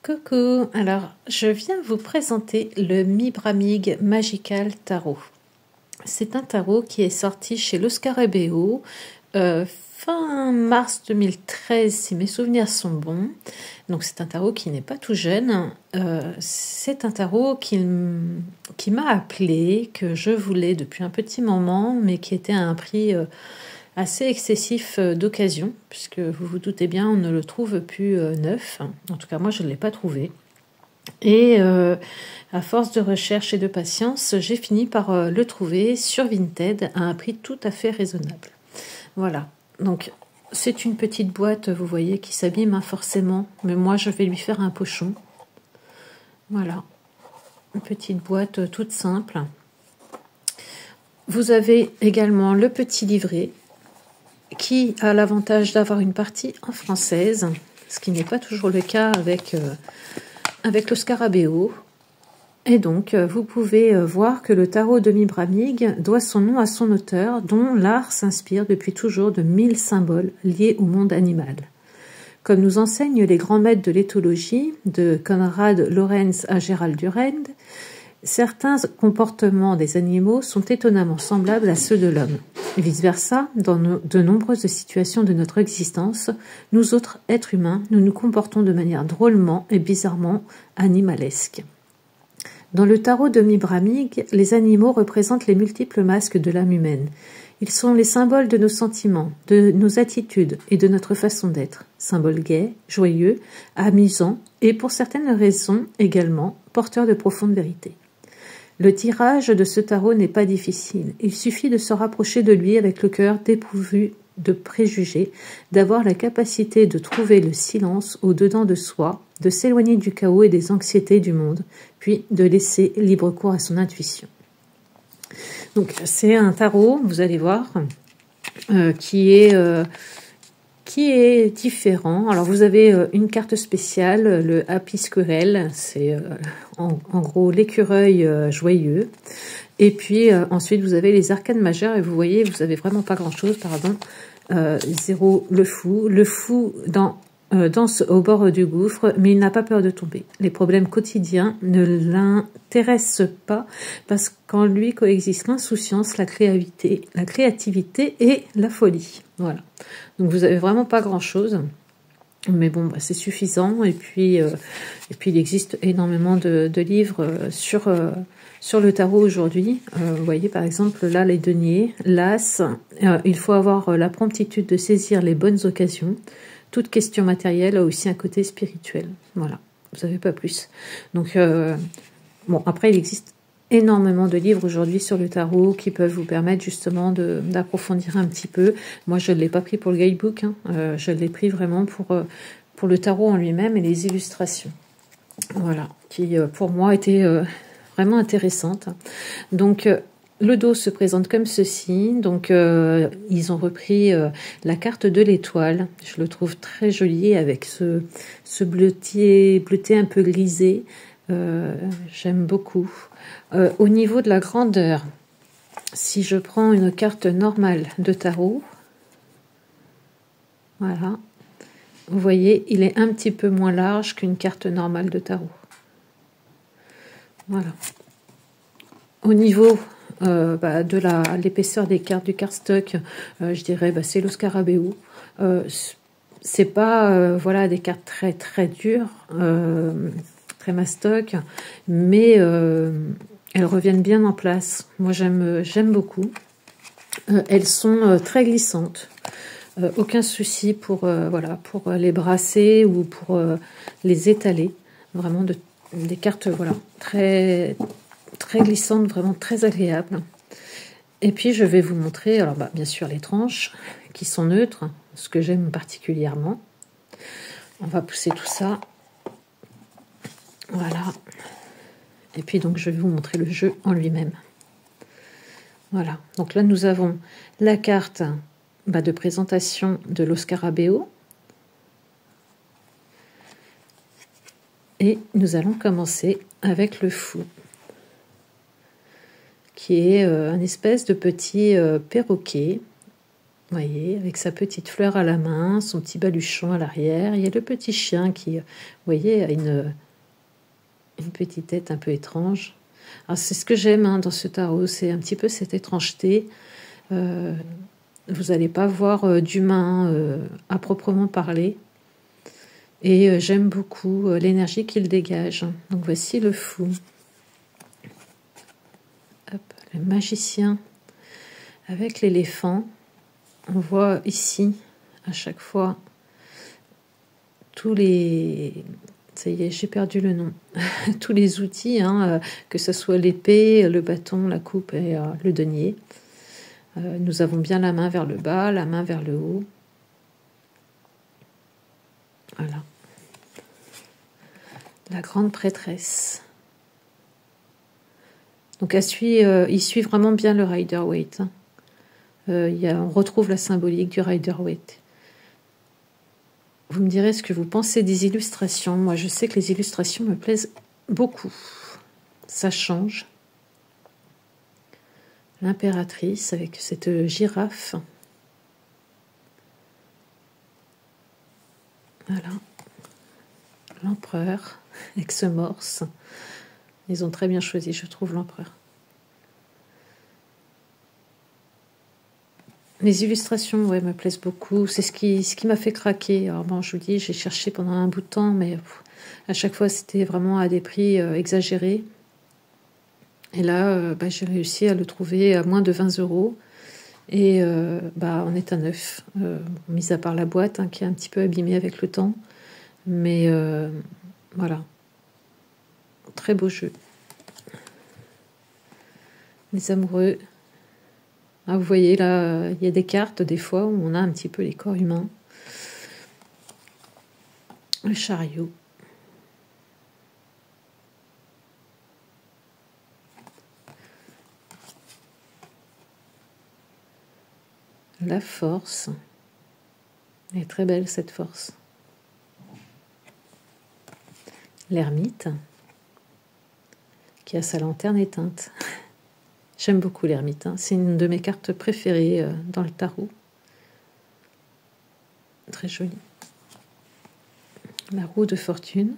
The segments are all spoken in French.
Coucou, alors je viens vous présenter le Mibramig Magical Tarot. C'est un tarot qui est sorti chez Lo Scarabeo fin mars 2013 si mes souvenirs sont bons. Donc c'est un tarot qui n'est pas tout jeune. C'est un tarot qui m'a appelé, que je voulais depuis un petit moment, mais qui était à un prix assez excessif d'occasion, puisque vous vous doutez bien, on ne le trouve plus neuf. En tout cas, moi, je ne l'ai pas trouvé. Et à force de recherche et de patience, j'ai fini par le trouver sur Vinted à un prix tout à fait raisonnable. Voilà. Donc, c'est une petite boîte, vous voyez, qui s'abîme forcément. Mais moi, je vais lui faire un pochon. Voilà. Une petite boîte toute simple. Vous avez également le petit livret qui a l'avantage d'avoir une partie en française, ce qui n'est pas toujours le cas avec Lo Scarabeo. Et donc, vous pouvez voir que le tarot de Mibramig doit son nom à son auteur, dont l'art s'inspire depuis toujours de 1000 symboles liés au monde animal. Comme nous enseignent les grands maîtres de l'éthologie, de Konrad Lorenz à Gérald Durand, certains comportements des animaux sont étonnamment semblables à ceux de l'homme. Vice-versa, dans de nombreuses situations de notre existence, nous autres êtres humains, nous nous comportons de manière drôlement et bizarrement animalesque. Dans le tarot de Mibramig, les animaux représentent les multiples masques de l'âme humaine. Ils sont les symboles de nos sentiments, de nos attitudes et de notre façon d'être. Symboles gais, joyeux, amusants et pour certaines raisons également porteurs de profondes vérités. Le tirage de ce tarot n'est pas difficile. Il suffit de se rapprocher de lui avec le cœur dépourvu de préjugés, d'avoir la capacité de trouver le silence au-dedans de soi, de s'éloigner du chaos et des anxiétés du monde, puis de laisser libre cours à son intuition. Donc c'est un tarot, vous allez voir, qui est différent. Alors vous avez une carte spéciale, le Happy Squirrel, c'est en gros l'écureuil joyeux. Et puis ensuite vous avez les arcanes majeures et vous voyez, vous avez vraiment pas grand chose, pardon. 0, le fou danse au bord du gouffre, mais il n'a pas peur de tomber. Les problèmes quotidiens ne l'intéressent pas parce qu'en lui coexistent l'insouciance, la créativité et la folie. Voilà. Donc vous avez vraiment pas grand-chose, mais bon, bah, c'est suffisant. Et puis il existe énormément de livres sur le tarot aujourd'hui. Vous voyez par exemple là les deniers, l'as. Il faut avoir la promptitude de saisir les bonnes occasions. Toute question matérielle a aussi un côté spirituel. Voilà, vous savez pas plus. Donc, bon, après, il existe énormément de livres aujourd'hui sur le tarot qui peuvent vous permettre justement d'approfondir un petit peu. Moi, je ne l'ai pas pris pour le guidebook, hein. Je l'ai pris vraiment pour le tarot en lui-même et les illustrations. Voilà, qui pour moi étaient vraiment intéressantes. Donc, le dos se présente comme ceci, donc ils ont repris la carte de l'étoile, je le trouve très joli avec ce bleuté un peu grisé, j'aime beaucoup. Au niveau de la grandeur, si je prends une carte normale de tarot, voilà, vous voyez, il est un petit peu moins large qu'une carte normale de tarot. Voilà. Au niveau de l'épaisseur des cartes du cardstock, je dirais c'est Lo Scarabeo. C'est pas voilà des cartes très très dures, très mastoc, mais elles reviennent bien en place. Moi j'aime beaucoup. Elles sont très glissantes. Aucun souci pour les brasser ou pour les étaler. Vraiment des cartes voilà très glissante, vraiment très agréable. Et puis je vais vous montrer, alors bien sûr les tranches qui sont neutres, ce que j'aime particulièrement. On va pousser tout ça. Voilà. Et puis donc je vais vous montrer le jeu en lui-même. Voilà. Donc là nous avons la carte de présentation de Lo Scarabeo. Et nous allons commencer avec le fou, qui est un espèce de petit perroquet. Vous voyez, avec sa petite fleur à la main, son petit baluchon à l'arrière. Il y a le petit chien qui, vous voyez, a une petite tête un peu étrange. Alors c'est ce que j'aime hein, dans ce tarot, c'est un petit peu cette étrangeté. Vous n'allez pas voir d'humain à proprement parler. Et j'aime beaucoup l'énergie qu'il dégage. Donc voici le fou. Hop, le magicien avec l'éléphant. On voit ici, à chaque fois, tous les... Ça y est, j'ai perdu le nom. Tous les outils, hein, que ce soit l'épée, le bâton, la coupe et le denier. Nous avons bien la main vers le bas, la main vers le haut. Voilà. La grande prêtresse. Donc il suit vraiment bien le Rider-Waite. Hein. On retrouve la symbolique du Rider-Waite. Vous me direz ce que vous pensez des illustrations. Moi, je sais que les illustrations me plaisent beaucoup. Ça change. L'impératrice avec cette girafe. Voilà. L'empereur avec ce morse. Ils ont très bien choisi, je trouve, l'empereur. Les illustrations, ouais, me plaisent beaucoup. C'est ce qui m'a fait craquer. Alors bon, je vous dis, j'ai cherché pendant un bout de temps, mais à chaque fois, c'était vraiment à des prix exagérés. Et là, j'ai réussi à le trouver à moins de 20 €. Et on est à neuf, mis à part la boîte, hein, qui est un petit peu abîmée avec le temps. Mais voilà. Très beau jeu. Les amoureux. Ah, vous voyez là, il y a des cartes des fois où on a un petit peu les corps humains. Le chariot. La force. Elle est très belle cette force. L'ermite, qui a sa lanterne éteinte. J'aime beaucoup l'ermite, hein. C'est une de mes cartes préférées dans le tarot. Très jolie. La roue de fortune.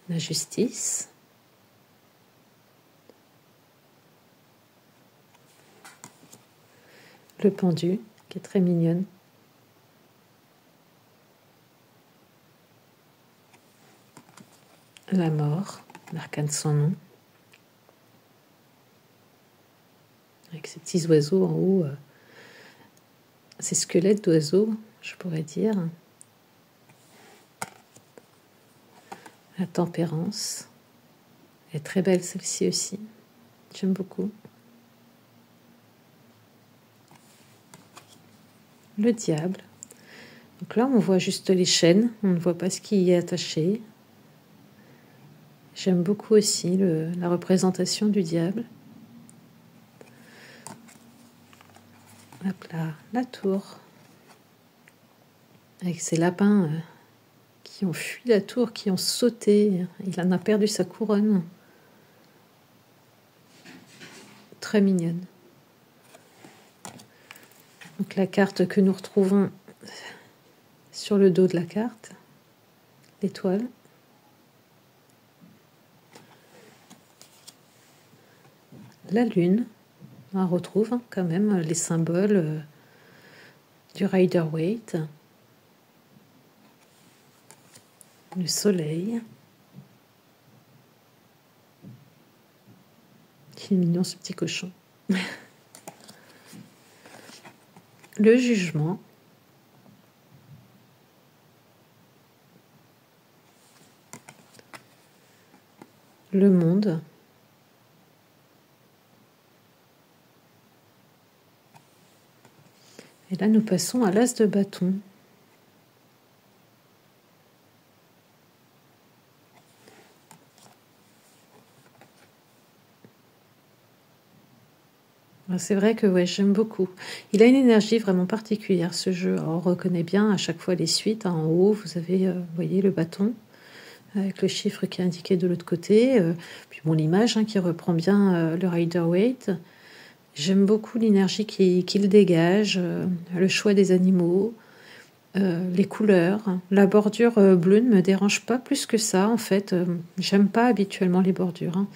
La justice. Le pendu, qui est très mignonne. La mort, l'arcane sans nom. Avec ces petits oiseaux en haut. Ces squelettes d'oiseaux, je pourrais dire. La tempérance. Elle est très belle celle-ci aussi. J'aime beaucoup. Le diable. Donc là, on voit juste les chaînes. On ne voit pas ce qui y est attaché. J'aime beaucoup aussi la représentation du diable. Hop là, la tour. Avec ces lapins qui ont fui la tour, qui ont sauté. Il en a perdu sa couronne. Très mignonne. Donc la carte que nous retrouvons sur le dos de la carte. L'étoile. La lune, on retrouve hein, quand même les symboles du Rider-Waite. Le soleil. Il est mignon ce petit cochon. Le jugement. Le monde. Et là, nous passons à l'as de bâton. C'est vrai que ouais, j'aime beaucoup. Il a une énergie vraiment particulière, ce jeu. Alors, on reconnaît bien à chaque fois les suites. En haut, vous avez, voyez, le bâton. avec le chiffre qui est indiqué de l'autre côté. Puis bon, l'image hein, qui reprend bien le Rider-Waite. J'aime beaucoup l'énergie qu'il dégage, le choix des animaux, les couleurs. La bordure bleue ne me dérange pas plus que ça, en fait. J'aime pas habituellement les bordures. Hein.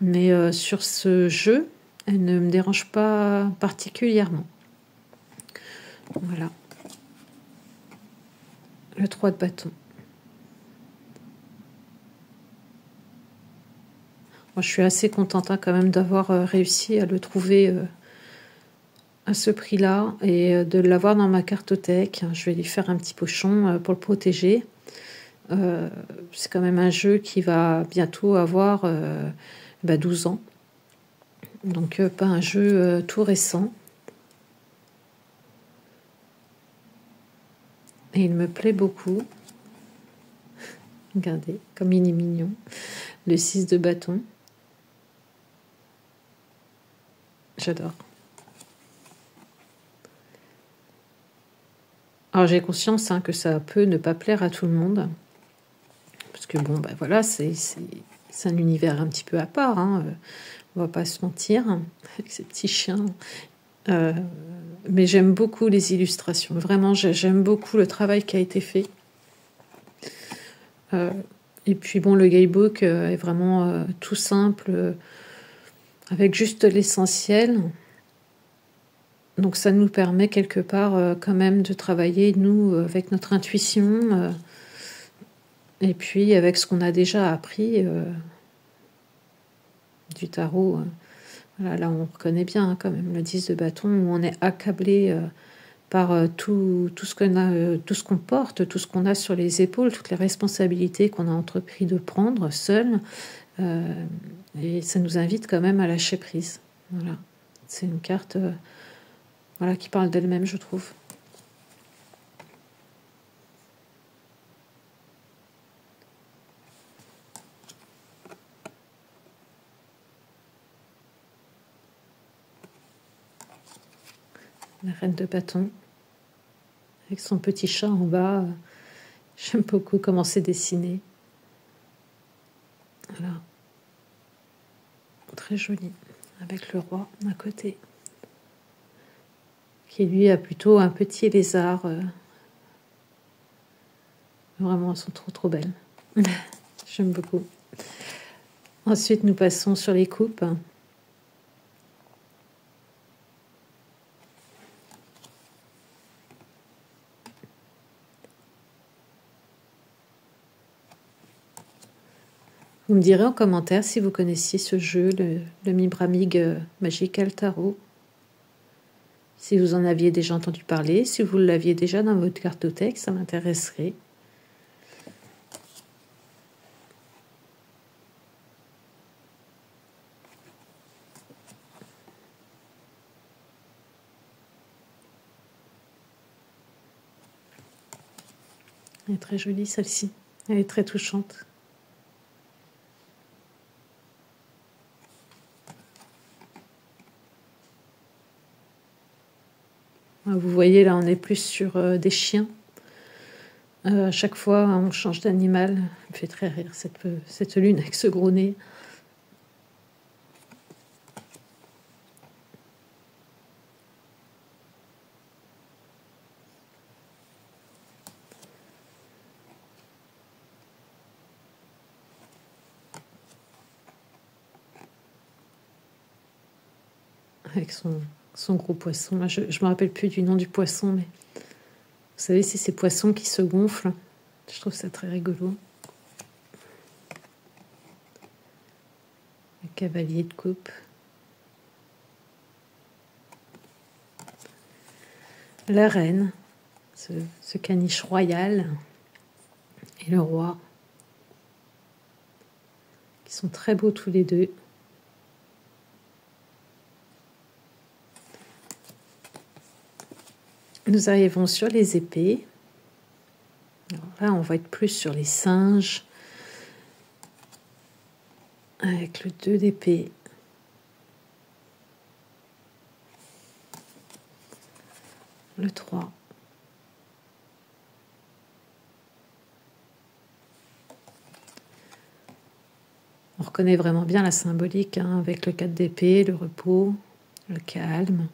Mais sur ce jeu, elle ne me dérange pas particulièrement. Voilà. Le 3 de bâton. Moi, je suis assez contente hein, quand même d'avoir réussi à le trouver à ce prix-là et de l'avoir dans ma cartothèque. Je vais lui faire un petit pochon pour le protéger. C'est quand même un jeu qui va bientôt avoir 12 ans. Donc pas un jeu tout récent. Et il me plaît beaucoup. Regardez, comme il est mignon. Le 6 de bâton. J'adore. Alors j'ai conscience hein, que ça peut ne pas plaire à tout le monde. Parce que bon, ben voilà, c'est un univers un petit peu à part. Hein. On va pas se mentir. Avec ces petits chiens. Mais j'aime beaucoup les illustrations. Vraiment, j'aime beaucoup le travail qui a été fait. Et puis bon, le guidebook est vraiment tout simple, avec juste l'essentiel. Donc ça nous permet quelque part quand même de travailler, nous, avec notre intuition, et puis avec ce qu'on a déjà appris du tarot. Voilà, là, on reconnaît bien hein, quand même le 10 de bâton, où on est accablé par tout ce qu'on porte, tout ce qu'on a sur les épaules, toutes les responsabilités qu'on a entrepris de prendre seul. Et ça nous invite quand même à lâcher prise. Voilà. C'est une carte voilà, qui parle d'elle-même, je trouve. La reine de bâton, avec son petit chat en bas. J'aime beaucoup comment c'est dessiné. Voilà. Très joli. Avec le roi à côté. Qui lui a plutôt un petit lézard. Vraiment, elles sont trop belles. J'aime beaucoup. Ensuite, nous passons sur les coupes. Vous me direz en commentaire si vous connaissiez ce jeu, le Mibramig Magical Tarot. Si vous en aviez déjà entendu parler, si vous l'aviez déjà dans votre cartothèque, ça m'intéresserait. Elle est très jolie celle-ci. Elle est très touchante. Vous voyez, là, on est plus sur des chiens. À chaque fois, on change d'animal. Ça me fait très rire, cette lune avec ce gros nez. Avec son gros poisson. Là, je ne me rappelle plus du nom du poisson, mais vous savez, c'est ces poissons qui se gonflent. Je trouve ça très rigolo. Le cavalier de coupe. La reine, ce caniche royal, et le roi, qui sont très beaux tous les deux. Nous arrivons sur les épées. Alors là, on va être plus sur les singes, avec le 2 d'épée. Le 3. On reconnaît vraiment bien la symbolique hein, avec le 4 d'épée, le repos, le calme.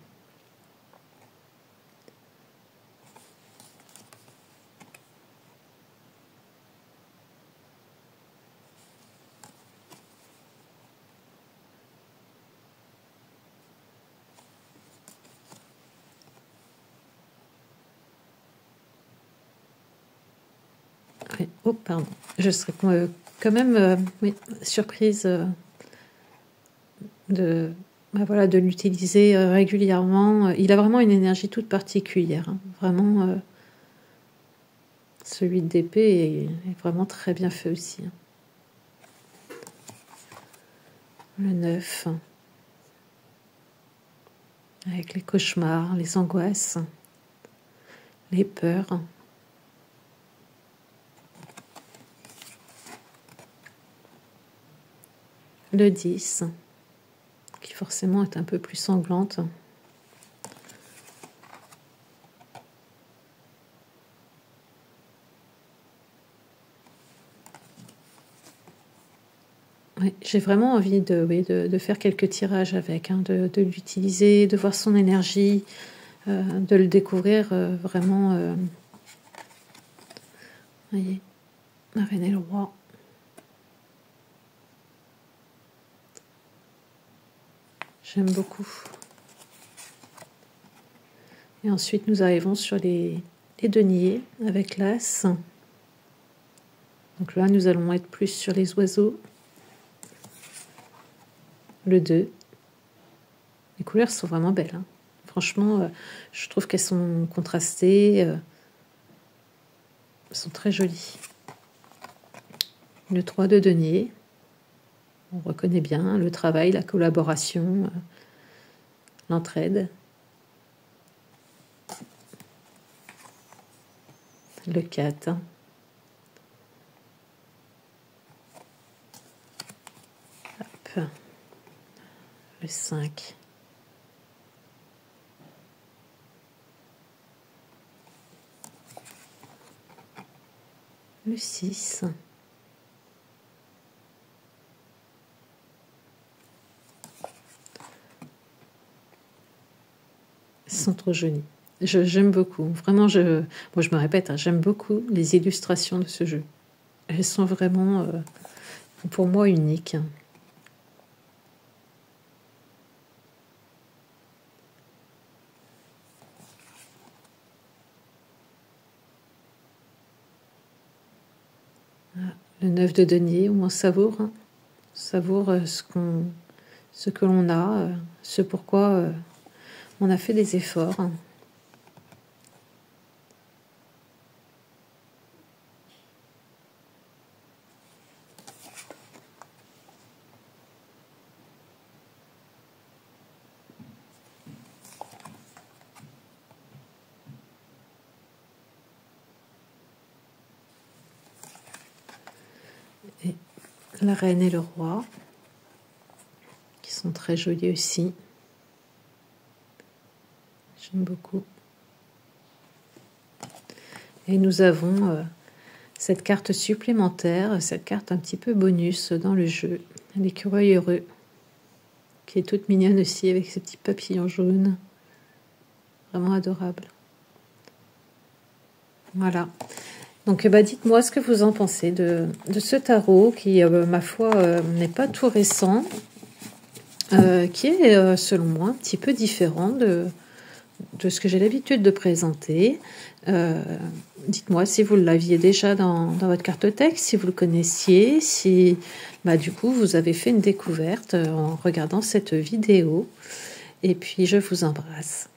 Oui. Oh, pardon. Je serais quand même oui, surprise de, voilà, de l'utiliser régulièrement. Il a vraiment une énergie toute particulière. Hein. Vraiment, celui d'épée est vraiment très bien fait aussi. Hein. Le 9. Avec les cauchemars, les angoisses, les peurs. Le 10, qui forcément est un peu plus sanglante. Oui, j'ai vraiment envie de faire quelques tirages avec, hein, de l'utiliser, de voir son énergie, de le découvrir vraiment. Voyez, la reine et le roi. J'aime beaucoup. Et ensuite, nous arrivons sur les deniers avec l'as. Donc là, nous allons être plus sur les oiseaux. Le 2. Les couleurs sont vraiment belles. Hein. Franchement, je trouve qu'elles sont contrastées. Elles sont très jolies. Le 3 de denier. On reconnaît bien le travail, la collaboration, l'entraide. Le 4. Hop. Le 5. Le 6. Ils sont trop jolis. J'aime beaucoup. Vraiment, moi je me répète, hein, j'aime beaucoup les illustrations de ce jeu. Elles sont vraiment, pour moi, uniques. Le 9 de denier, où on savoure, hein. On savoure ce que l'on a, ce pourquoi on a fait des efforts. Hein. Et la reine et le roi, qui sont très jolis aussi. J'aime beaucoup. Et nous avons cette carte supplémentaire, cette carte un petit peu bonus dans le jeu, l'écureuil heureux, qui est toute mignonne aussi avec ses petits papillons jaunes. Vraiment adorable. Voilà. Donc dites-moi ce que vous en pensez de ce tarot qui, ma foi, n'est pas tout récent, qui est, selon moi, un petit peu différent de ce que j'ai l'habitude de présenter. Dites-moi si vous l'aviez déjà dans votre cartothèque, si vous le connaissiez, si du coup vous avez fait une découverte en regardant cette vidéo. Et puis je vous embrasse.